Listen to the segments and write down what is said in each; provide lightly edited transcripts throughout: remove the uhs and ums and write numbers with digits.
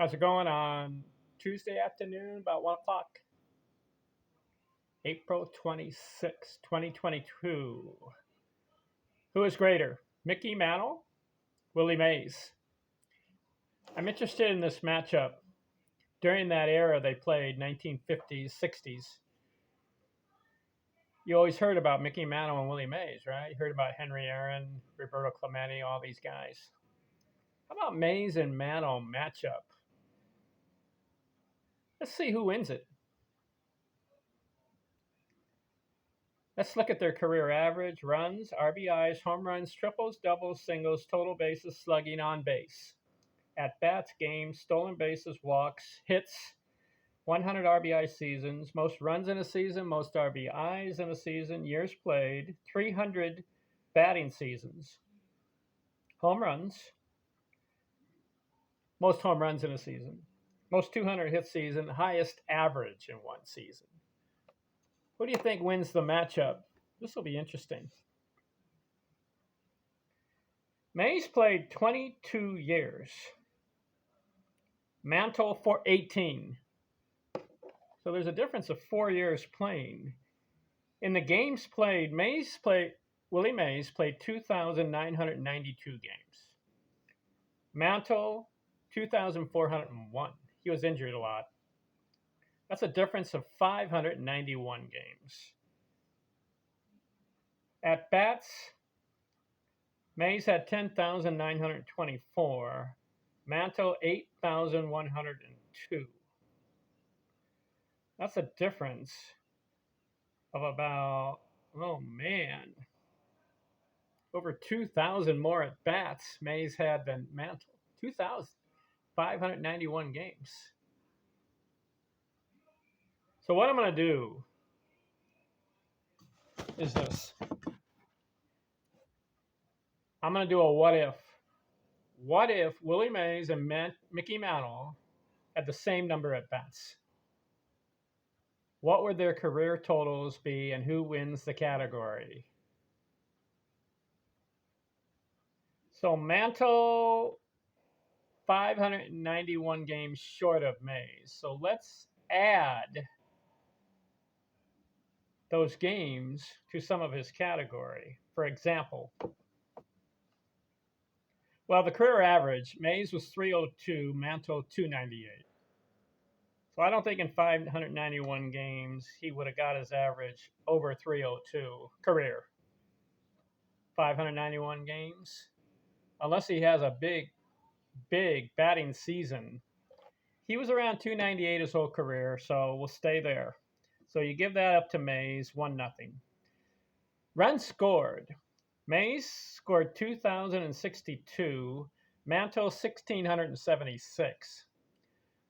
How's it going on Tuesday afternoon, about 1 o'clock? April 26, 2022. Who is greater, Mickey Mantle, Willie Mays? I'm interested in this matchup. During that era they played, 1950s, 60s, you always heard about Mickey Mantle and Willie Mays, right? You heard about Henry Aaron, Roberto Clemente, all these guys. How about Mays and Mantle matchup? Let's see who wins it. Let's look at their career average, runs, RBIs, home runs, triples, doubles, singles, total bases, slugging, on base, at bats, games, stolen bases, walks, hits, 100 RBI seasons, most runs in a season, most RBIs in a season, years played, 300 batting seasons, home runs, most home runs in a season, most 200 hit season, highest average in one season. Who do you think wins the matchup? This will be interesting. Mays played 22 years. Mantle for 18. So there's a difference of 4 years playing. In the games played, Willie Mays played 2,992 games. Mantle, 2,401. He was injured a lot. That's a difference of 591 games. At bats, Mays had 10,924. Mantle, 8,102. That's a difference of about, oh man, over 2,000 more at bats Mays had than Mantle. 2,591 games. So what I'm going to do is this. I'm going to do a what if. What if Willie Mays and Mickey Mantle had the same number at bats? What would their career totals be, and who wins the category? So Mantle, 591 games short of Mays. So let's add those games to some of his category. For example, well, the career average, Mays was 302, Mantle 298. So I don't think in 591 games he would have got his average over 302 career. 591 games, unless he has a big batting season. He was around 298 his whole career, so we'll stay there. So you give that up to Mays, 1-0. Runs scored. Mays scored 2,062, Mantle 1,676.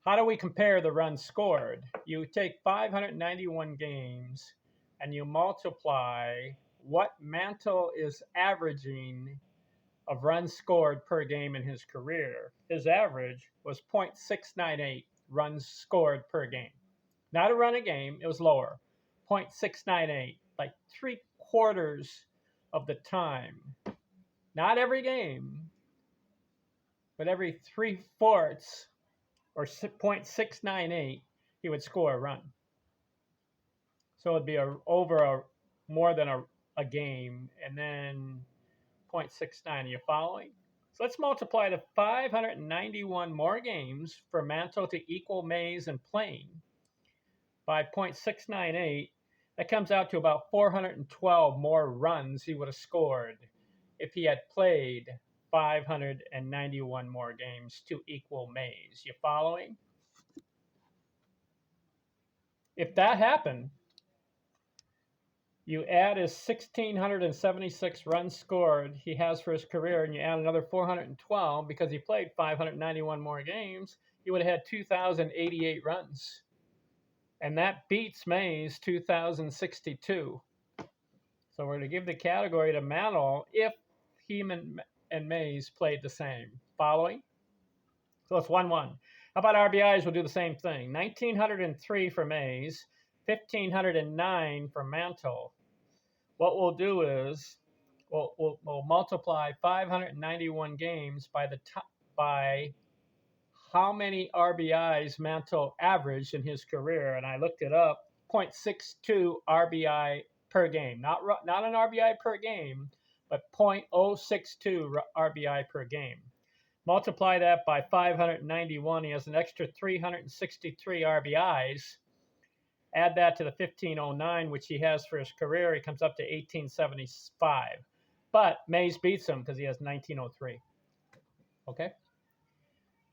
How do we compare the runs scored? You take 591 games and you multiply what Mantle is averaging of runs scored per game in his career. His average was .698 runs scored per game. Not a run a game, it was lower. .698, like 3/4 of the time. Not every game, but every 3/4 or .698, he would score a run. So it'd be more than a game, and then .69. Are you following? So let's multiply the 591 more games for Mantle to equal Mays and playing by .698. That comes out to about 412 more runs he would have scored if he had played 591 more games to equal Mays. You following? If that happened, you add his 1,676 runs scored he has for his career, and you add another 412 because he played 591 more games, he would have had 2,088 runs. And that beats Mays' 2,062. So we're going to give the category to Mantle if he and Mays played the same. Following? So it's 1-1. How about RBIs? We'll do the same thing. 1,903 for Mays, 1,509 for Mantle. What we'll do is we'll multiply 591 games by how many RBIs Mantle averaged in his career, and I looked it up. 0.62 RBI per game, not an RBI per game, but 0.062 RBI per game. Multiply that by 591. He has an extra 363 RBIs. Add that to the 1509, which he has for his career. He comes up to 1875. But Mays beats him because he has 1903. Okay?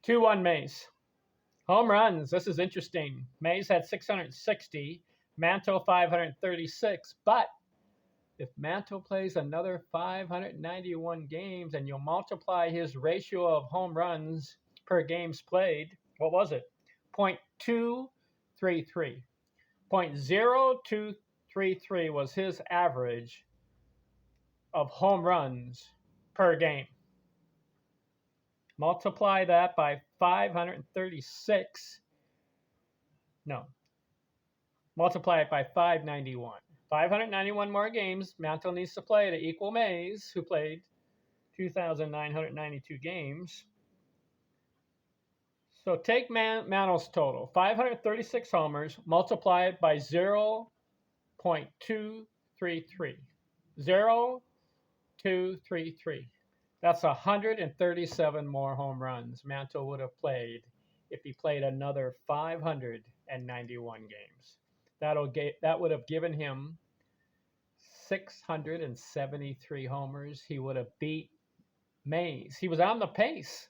2-1 Mays. Home runs. This is interesting. Mays had 660. Mantle 536. But if Mantle plays another 591 games and you'll multiply his ratio of home runs per games played, what was it? 0.233. 0.0233 was his average of home runs per game. Multiply that by 536. No. Multiply it by 591. 591 more games Mantle needs to play to equal Mays, who played 2,992 games. So take Mantle's total, 536 homers, multiply it by 0.233. 0.233. That's 137 more home runs Mantle would have played if he played another 591 games. That would have given him 673 homers. He would have beat Mays. He was on the pace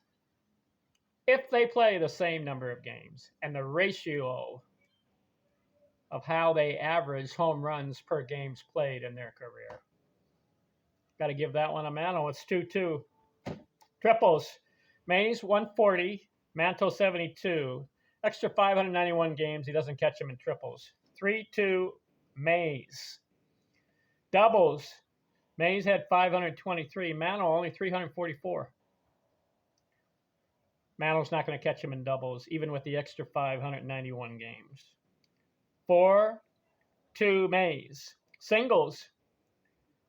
if they play the same number of games. And the ratio of how they average home runs per games played in their career. Got to give that one a Mantle. It's 2-2. Triples. Mays 140, Mantle 72. Extra 591 games. He doesn't catch them in triples. 3-2 Mays. Doubles. Mays had 523. Mantle only 344. Mantle's not going to catch him in doubles, even with the extra 591 games. 4-2 Mays. Singles.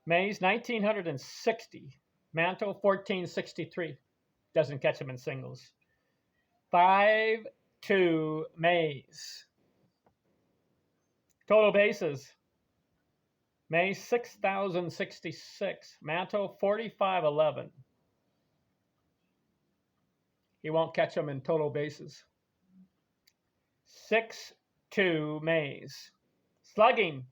Mays 1,960. Mantle 1,463. Doesn't catch him in singles. 5-2 Mays. Total bases. Mays 6,066. Mantle 4,511. He won't catch him in total bases. 6-2 Mays. Slugging.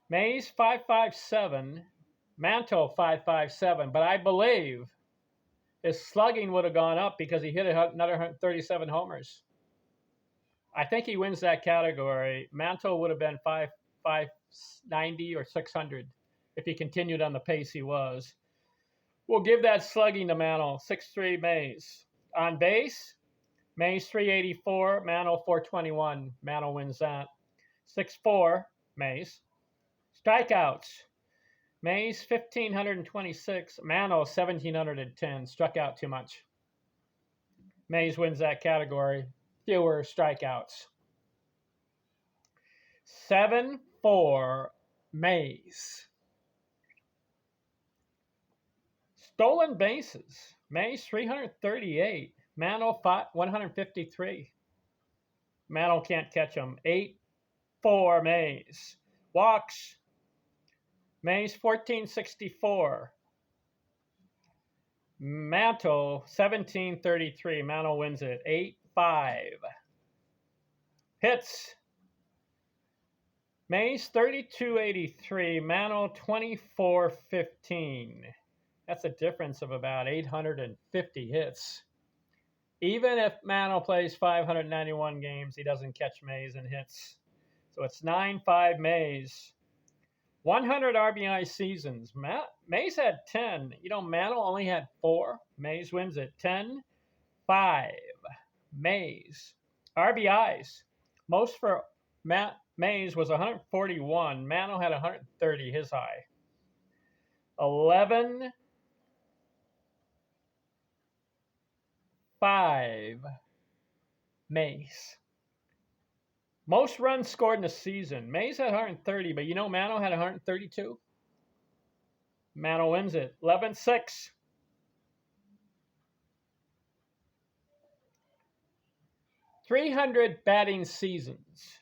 Mays 557. Mantle 557. But I believe his slugging would have gone up because he hit another 137 homers. I think he wins that category. Mantle would have been 590 or 600 if he continued on the pace he was. We'll give that slugging to Mantle. 6-3 Mays. On base, Mays 384, Mantle 421. Mantle wins that. 6-4 Mays. Strikeouts. Mays 1,526. Mantle 1,710. Struck out too much. Mays wins that category. Fewer strikeouts. 7-4 Mays. Stolen bases. Mays 338. Mantle 153. Mantle can't catch them. 8-4 Mays. Walks. Mays 1,464. Mantle 1,733. Mantle wins it. 8-5. Hits. Mays 3,283. Mantle 2,415. That's a difference of about 850 hits. Even if Mantle plays 591 games, he doesn't catch Mays in hits. So it's 9-5 Mays. 100 RBI seasons. Mays had 10. Mantle only had 4. Mays wins it. 10-5 Mays. RBIs. Most for Mays was 141. Mantle had 130, his high. 11-5 Mays. Most runs scored in a season. Mays had 130, but Mantle had 132. Mantle wins it. 11-6. 300 batting seasons.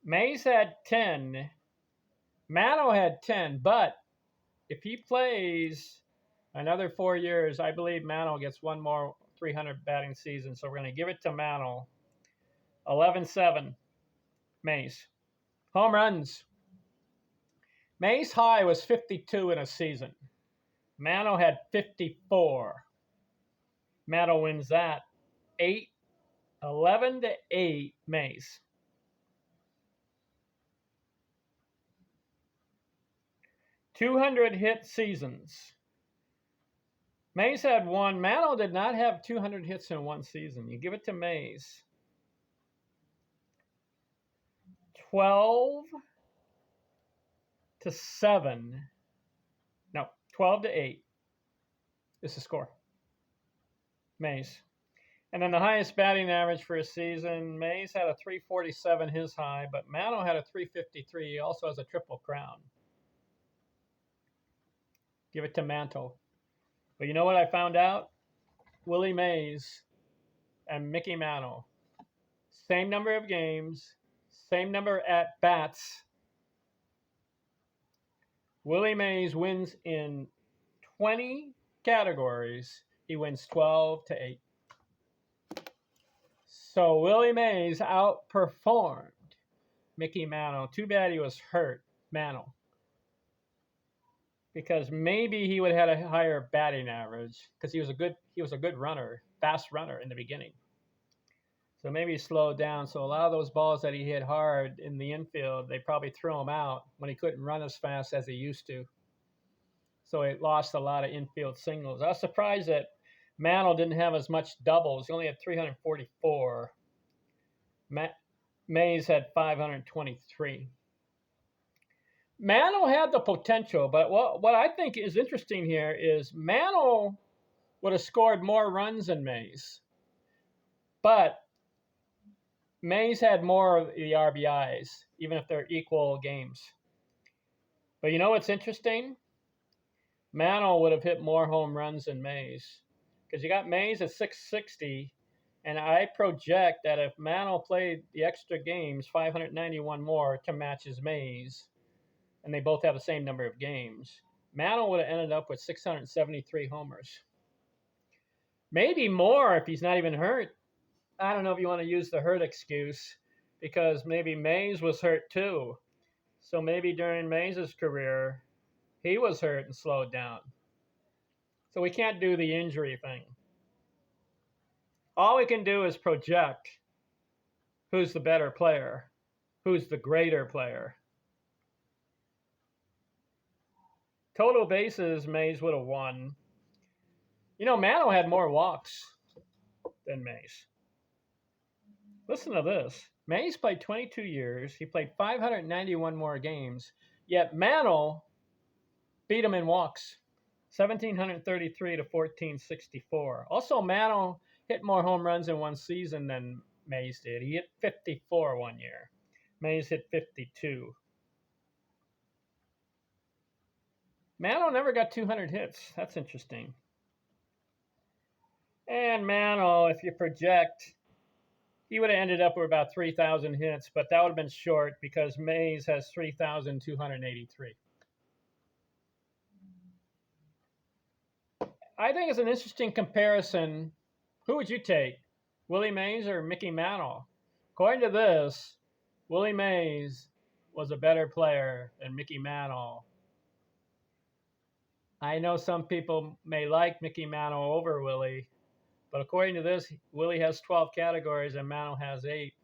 Mays had 10. Mantle had 10. But if he plays another 4 years, I believe Mantle gets one more 300 batting season. So we're going to give it to Mantle. 11-7. Mays. Home runs. Mays' high was 52 in a season. Mantle had 54. Mantle wins that. 11-8 Mays. 200 hit seasons. Mays had one. Mantle did not have 200 hits in one season. You give it to Mays. 12-7. No, 12-8 is the score. Mays. And then the highest batting average for a season, Mays had a 347, his high, but Mantle had a 353. He also has a triple crown. Give it to Mantle. But you know what I found out? Willie Mays and Mickey Mantle. Same number of games, same number at bats. Willie Mays wins in 20 categories. He wins 12-8. So Willie Mays outperformed Mickey Mantle. Too bad he was hurt, Mantle, because maybe he would have had a higher batting average because he was a good runner, fast runner in the beginning. So maybe he slowed down. So a lot of those balls that he hit hard in the infield, they probably threw him out when he couldn't run as fast as he used to. So it lost a lot of infield singles. I was surprised that Mantle didn't have as much doubles. He only had 344. Mays had 523. Mantle had the potential, but what I think is interesting here is Mantle would have scored more runs than Mays. But Mays had more of the RBIs, even if they're equal games. But you know what's interesting? Mantle would have hit more home runs than Mays. Because you got Mays at 660, and I project that if Mantle played the extra games, 591 more to match his Mays, and they both have the same number of games, Mantle would have ended up with 673 homers. Maybe more if he's not even hurt. I don't know if you want to use the hurt excuse, because maybe Mays was hurt too. So maybe during Mays' career, he was hurt and slowed down. So we can't do the injury thing. All we can do is project who's the better player, who's the greater player. Total bases, Mays would have won. You know, Mantle had more walks than Mays. Listen to this. Mays played 22 years. He played 591 more games. Yet Mantle beat him in walks, 1,733 to 1,464. Also, Mantle hit more home runs in one season than Mays did. He hit 54 one year. Mays hit 52. Mantle never got 200 hits. That's interesting. And Mantle, if you project, he would have ended up with about 3,000 hits, but that would have been short because Mays has 3,283. I think it's an interesting comparison. Who would you take, Willie Mays or Mickey Mantle? According to this, Willie Mays was a better player than Mickey Mantle. I know some people may like Mickey Mantle over Willie, but according to this, Willie has 12 categories and Mantle has 8.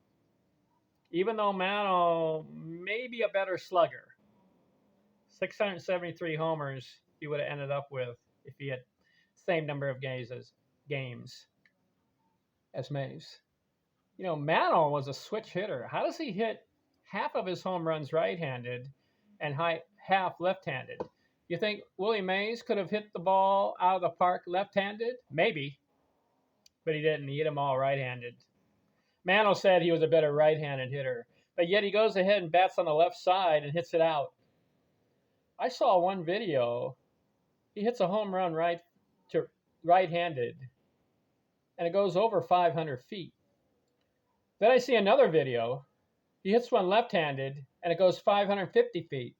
Even though Mantle may be a better slugger, 673 homers he would have ended up with if he had the same number of games as Mays. You know, Mantle was a switch hitter. How does he hit half of his home runs right-handed and half left-handed? You think Willie Mays could have hit the ball out of the park left-handed? Maybe, but he didn't. He hit them all right-handed. Mantle said he was a better right-handed hitter, but yet he goes ahead and bats on the left side and hits it out. I saw one video. He hits a home run right-handed, and it goes over 500 feet. Then I see another video. He hits one left-handed, and it goes 550 feet.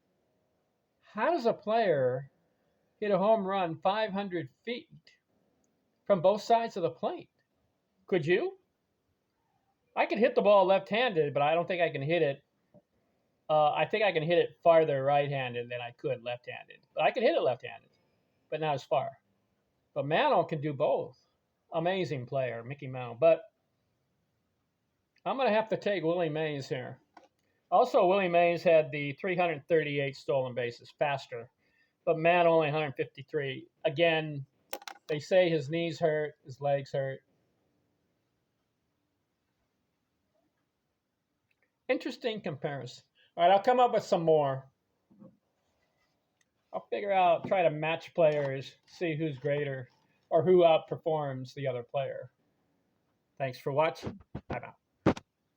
How does a player hit a home run 500 feet from both sides of the plate? Could you? I could hit the ball left-handed, but I don't think I can hit it. I think I can hit it farther right-handed than I could left-handed. But I could hit it left-handed, but not as far. But Mantle can do both. Amazing player, Mickey Mantle. But I'm going to have to take Willie Mays here. Also, Willie Mays had the 338 stolen bases, faster. But Mantle only 153. Again, they say his knees hurt, his legs hurt. Interesting comparison. All right, I'll come up with some more. I'll figure out, try to match players, see who's greater or who outperforms the other player. Thanks for watching. Bye-bye.